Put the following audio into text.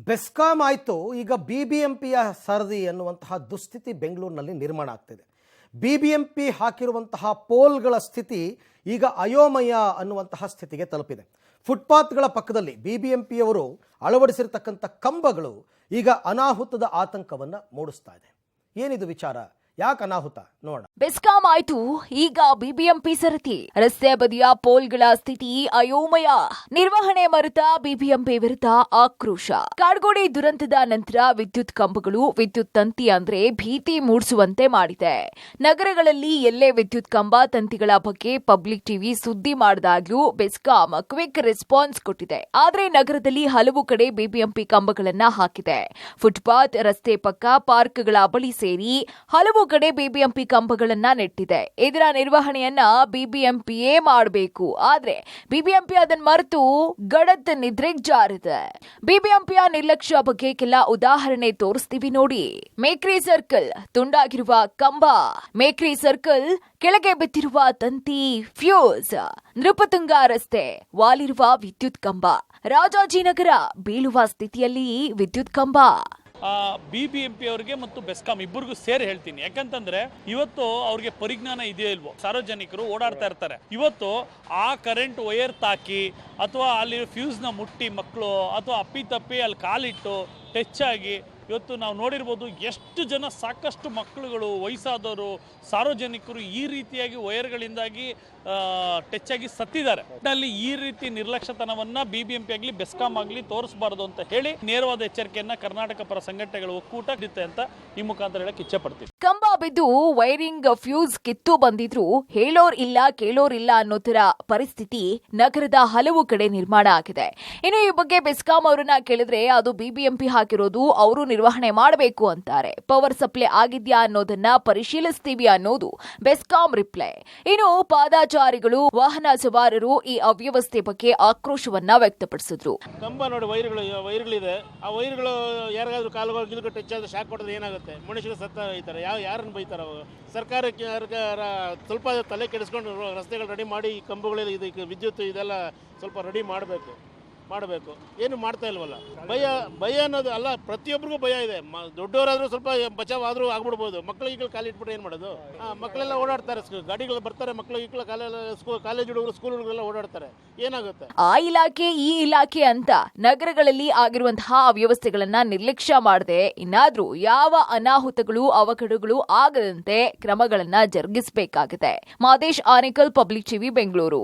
ಬೆಸ್ಕಾಂ ಆಯಿತು, ಈಗ BBMPಯ ಸರದಿ ಅನ್ನುವಂತಹ ದುಸ್ಥಿತಿ ಬೆಂಗಳೂರಿನಲ್ಲಿ ನಿರ್ಮಾಣ ಆಗ್ತಿದೆ. BBMP ಹಾಕಿರುವಂತಹ ಪೋಲ್ಗಳ ಸ್ಥಿತಿ ಈಗ ಅಯೋಮಯ ಅನ್ನುವಂತಹ ಸ್ಥಿತಿಗೆ ತಲುಪಿದೆ. ಫುಟ್ಪಾತ್ಗಳ ಪಕ್ಕದಲ್ಲಿ BBMPಯವರು ಅಳವಡಿಸಿರತಕ್ಕಂಥ ಕಂಬಗಳು ಈಗ ಅನಾಹುತದ ಆತಂಕವನ್ನು ಮೂಡಿಸ್ತಾ ಇದೆ. ಏನಿದು ವಿಚಾರ? ಯಾಕೆ ಅನಾಹುತ ನೋಡ. ಬೆಸ್ಕಾಂ ಆಯ್ತು, ಈಗ BBMP ಸರತಿ. ರಸ್ತೆ ಬದಿಯ ಪೋಲ್ಗಳ ಸ್ಥಿತಿ ಅಯೋಮಯ. ನಿರ್ವಹಣೆ ಮರೆತ BBMP ವಿರುದ್ಧ ಆಕ್ರೋಶ. ಕಾಡ್ಗೋಡಿ ದುರಂತದ ನಂತರ ವಿದ್ಯುತ್ ಕಂಬಗಳು, ವಿದ್ಯುತ್ ತಂತಿ ಅಂದ್ರೆ ಭೀತಿ ಮೂಡಿಸುವಂತೆ ಮಾಡಿದೆ. ನಗರಗಳಲ್ಲಿ ಎಲ್ಲೇ ವಿದ್ಯುತ್ ಕಂಬ, ತಂತಿಗಳ ಬಗ್ಗೆ ಪಬ್ಲಿಕ್ ಟಿವಿ ಸುದ್ದಿ ಮಾಡಿದಾಗ್ಲೂ ಬೆಸ್ಕಾಂ ಕ್ವಿಕ್ ರೆಸ್ಪಾನ್ಸ್ ಕೊಟ್ಟಿದೆ. ಆದ್ರೆ ನಗರದಲ್ಲಿ ಹಲವು ಕಡೆ BBMP ಕಂಬಗಳನ್ನ ಹಾಕಿದೆ. ಫುಟ್ಪಾತ್, ರಸ್ತೆ ಪಕ್ಕ, ಪಾರ್ಕ್ಗಳ ಬಳಿ ಸೇರಿ ಹಲವು ಕಡೆ BBMP ಕಂಬಗಳನ್ನ ನೆಟ್ಟಿದೆ. ಇದರ ನಿರ್ವಹಣೆಯನ್ನ BBMPಯೇ ಮಾಡಬೇಕು. ಆದ್ರೆ BBMP ಅದನ್ನ ಮರೆತು ಗಡತ್ ನಿದ್ರೆಗೆ ಜಾರಿದೆ. BBMPಯ ನಿರ್ಲಕ್ಷ್ಯ ಬಗ್ಗೆ ಕೆಲ ಉದಾಹರಣೆ ತೋರಿಸ್ತೀವಿ ನೋಡಿ. ಮೇಕ್ರಿ ಸರ್ಕಲ್, ತುಂಡಾಗಿರುವ ಕಂಬ, ಮೇಕ್ರಿ ಸರ್ಕಲ್ ಕೆಳಗೆ ಬಿದ್ದಿರುವ ತಂತಿ, ಫ್ಯೂಸ್, ನೃಪತುಂಗ ರಸ್ತೆ, ವಾಲಿರುವ ವಿದ್ಯುತ್ ಕಂಬ, ರಾಜಾಜಿನಗರ ಬೀಳುವ ಸ್ಥಿತಿಯಲ್ಲಿ ವಿದ್ಯುತ್ ಕಂಬ. BBMP ಅವರಿಗೆ ಮತ್ತು ಬೆಸ್ಕಾಂ ಇಬ್ಬರಿಗೂ ಸೇರಿ ಹೇಳ್ತೀನಿ. ಯಾಕಂತಂದ್ರೆ ಇವತ್ತು ಅವ್ರಿಗೆ ಪರಿಜ್ಞಾನ ಇದೆಯೋ ಇಲ್ವೋ, ಸಾರ್ವಜನಿಕರು ಓಡಾಡ್ತಾ ಇರ್ತಾರೆ. ಇವತ್ತು ಆ ಕರೆಂಟ್ ವೈರ್ ತಾಕಿ ಅಥವಾ ಅಲ್ಲಿ ಫ್ಯೂಸ್ನ ಮುಟ್ಟಿ ಮಕ್ಕಳು ಅಥವಾ ಅಪ್ಪಿತಪ್ಪಿ ಅಲ್ಲಿ ಕಾಲಿಟ್ಟು ಟಚ್ ಆಗಿ ಇವತ್ತು ನಾವು ನೋಡಿರ್ಬೋದು ಎಷ್ಟು ಜನ, ಸಾಕಷ್ಟು ಮಕ್ಕಳುಗಳು, ವಯಸ್ಸಾದವರು, ಸಾರ್ವಜನಿಕರು ಈ ರೀತಿಯಾಗಿ ವೈರ್ಗಳಿಂದಾಗಿ ಟಚ್ ಆಗಿ ಸತ್ತಿದ್ದಾರೆ. ಅಲ್ಲಿ ಈ ರೀತಿ ನಿರ್ಲಕ್ಷ್ಯತನವನ್ನ BBMP ಆಗಲಿ ಬೆಸ್ಕಾಂ ಆಗಲಿ ತೋರಿಸಬಾರದು ಅಂತ ಹೇಳಿ ನೇರವಾದ ಎಚ್ಚರಿಕೆಯನ್ನ ಕರ್ನಾಟಕ ಪರ ಸಂಘಟನೆಗಳ ಒಕ್ಕೂಟ ಇರುತ್ತೆ ಅಂತ ಈ ಮುಖಾಂತರ ಹೇಳಕ್ ಇಚ್ಛೆ ಪಡ್ತೀವಿ. ಕಂಬ ಬಿದ್ದು ವೈರಿಂಗ್, ಫ್ಯೂಸ್ ಕಿತ್ತು ಬಂದಿದ್ರು ಹೇಳೋರ್ ಇಲ್ಲ ಕೇಳೋರ್ ಇಲ್ಲ ಅನ್ನೋ ತರ ಪರಿಸ್ಥಿತಿ ನಗರದ ಹಲವು ಕಡೆ ನಿರ್ಮಾಣ ಆಗಿದೆ. ಇನ್ನು ಈ ಬಗ್ಗೆ ಬೆಸ್ಕಾಂ ಅವರನ್ನ ಕೇಳಿದ್ರೆ ಅದು BBMP ಹಾಕಿರೋದು, ಅವರು ನಿರ್ವಹಣೆ ಮಾಡಬೇಕು ಅಂತಾರೆ. ಪವರ್ ಸಪ್ಲೈ ಆಗಿದ್ಯಾ ಅನ್ನೋದನ್ನ ಪರಿಶೀಲಿಸ್ತೀವಿ ಅನ್ನೋದು ಬೆಸ್ಕಾಂ ರಿಪ್ಲೈ. ಇನ್ನು ಪಾದಾಚಾರಿಗಳು, ವಾಹನ ಸವಾರರು ಈ ಅವ್ಯವಸ್ಥೆ ಬಗ್ಗೆ ಆಕ್ರೋಶವನ್ನ ವ್ಯಕ್ತಪಡಿಸಿದ್ರು. ಕಂಬ ನೋಡಿ, ವೈರ್ಗಳಿದೆ. ಆ ವೈರ್ಗಳು ಯಾರಿಗಾದ್ರೂ ಕಾಲುಗಳು ಟಚ್ ಆದ್ರೆ ಶಾಕ್ ಕೊಡಿದ್ರೆ ಏನಾಗುತ್ತೆ? ಮನುಷ್ಯರು ಸತ್ತ ಹೋಯ್ತಾರೆ. ಯಾರನ್ನು ಬೈತಾರೆ? ಸರ್ಕಾರಕ್ಕೆ ಸ್ವಲ್ಪ ತಲೆ ಕೆಡಿಸ್ಕೊಂಡು ರಸ್ತೆಗಳು ರೆಡಿ ಮಾಡಿ, ಈ ಕಂಬಗಳಲ್ಲಿ ಇದಕ್ಕೆ ವಿದ್ಯುತ್ ಇದೆಲ್ಲ ಸ್ವಲ್ಪ ರೆಡಿ ಮಾಡಬೇಕು. ಏನು ಮಾಡ್ತಾ ಇಲ್ವಲ್ಲ. ಭಯ ಅನ್ನೋದು ಅಲ್ಲ, ಪ್ರತಿಯೊಬ್ಬರಿಗೂ ಭಯ ಇದೆ. ದೊಡ್ಡವರಾದ್ರೂ ಸ್ವಲ್ಪ ಬಚಾವ್ ಆದ್ರೂ ಆಗ್ಬಿಡ್ಬೋದು. ಮಕ್ಕಳಿಗೆ ಕಾಲಿಟ್ಬಿಟ್ಟು ಏನು ಮಾಡೋದು? ಮಕ್ಕಳೆಲ್ಲ ಓಡಾಡ್ತಾರೆ, ಗಾಡಿಗಳು ಬರ್ತಾರೆ, ಮಕ್ಕಳಿಗೆ ಕಾಲೇಜ್ ಹುಡುಗರು, ಸ್ಕೂಲ್ ಹುಡುಗರೆಲ್ಲ ಓಡಾಡ್ತಾರೆ. ಏನಾಗುತ್ತೆ? ಆ ಇಲಾಖೆ ಈ ಇಲಾಖೆ ಅಂತ ನಗರಗಳಲ್ಲಿ ಆಗಿರುವಂತಹ ಅವ್ಯವಸ್ಥೆಗಳನ್ನ ನಿರ್ಲಕ್ಷ್ಯ ಮಾಡದೆ ಇನ್ನಾದ್ರೂ ಯಾವ ಅನಾಹುತಗಳು, ಅವಘಡಗಳು ಆಗದಂತೆ ಕ್ರಮಗಳನ್ನ ಜರುಗಿಸಬೇಕಾಗಿದೆ. Madesh Anekal, public TV, Bengaluru.